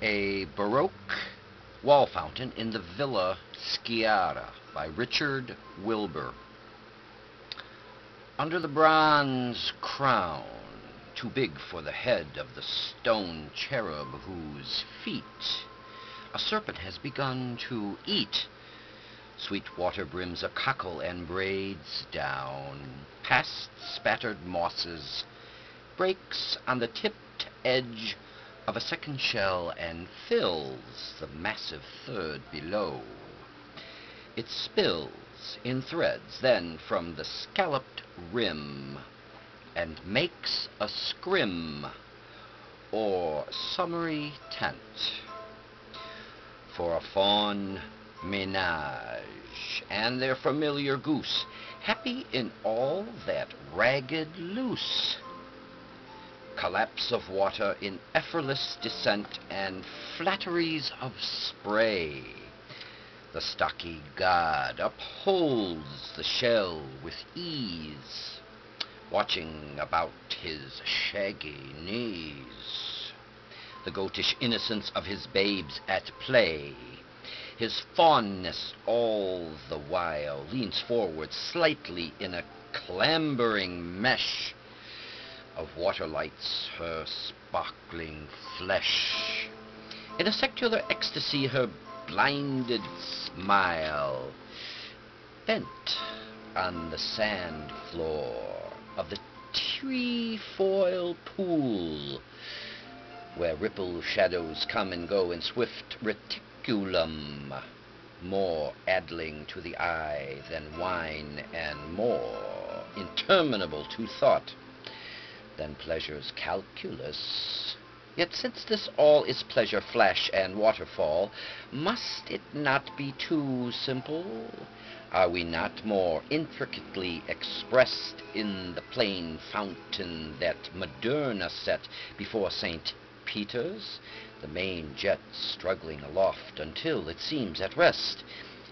A Baroque wall fountain in the Villa Sciarra by Richard Wilbur. Under the bronze crown, too big for the head of the stone cherub whose feet a serpent has begun to eat, sweet water brims a cockle and braids down, past spattered mosses, breaks on the tipped edge of a second shell and fills the massive third below. It spills in threads then from the scalloped rim and makes a scrim or summery tent for a faun menage and their familiar goose, happy in all that ragged loose collapse of water in effortless descent and flatteries of spray. The stocky god upholds the shell with ease, watching about his shaggy knees, the goatish innocence of his babes at play. His fauness all the while leans forward slightly in a clambering mesh of water lights her sparkling flesh. In a secular ecstasy her blinded smile bent on the sand floor of the trefoil pool, where ripple shadows come and go in swift reticulum, more addling to the eye than wine and more interminable to thought than pleasure's calculus. Yet since this all is pleasure, flash, and waterfall, must it not be too simple? Are we not more intricately expressed in the plain fountain that Moderna set before St. Peter's, the main jet struggling aloft until it seems at rest,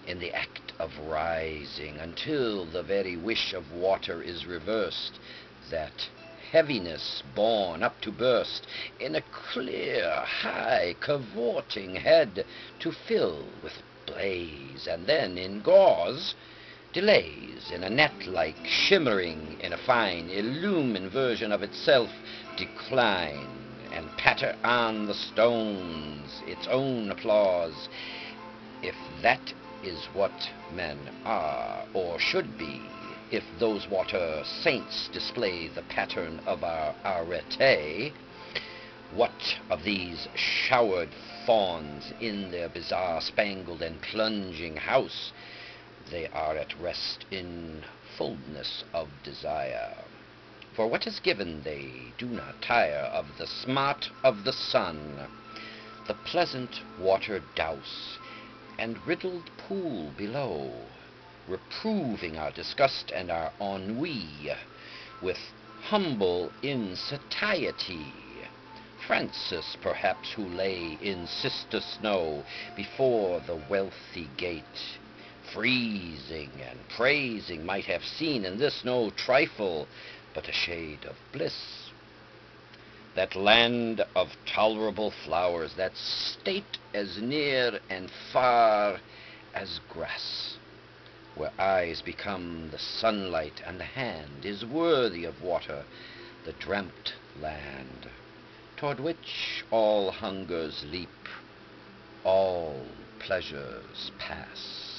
in the act of rising, until the very wish of water is reversed, that heaviness borne up to burst in a clear, high, cavorting head to fill with blaze, and then in gauze delays in a net-like shimmering in a fine, illumined version of itself decline and patter on the stones its own applause, if that is what men are or should be. If those water saints display the pattern of our arete, what of these showered fawns in their bizarre spangled and plunging house? They are at rest in fullness of desire. For what is given they do not tire of the smart of the sun, the pleasant water douse, and riddled pool below, reproving our disgust and our ennui with humble insatiety. Francis, perhaps, who lay in sister snow before the wealthy gate, freezing and praising, might have seen in this no trifle, but a shade of bliss. That land of tolerable flowers, that state as near and far as grass, where eyes become the sunlight and the hand is worthy of water, the dreamt land, toward which all hungers leap, all pleasures pass.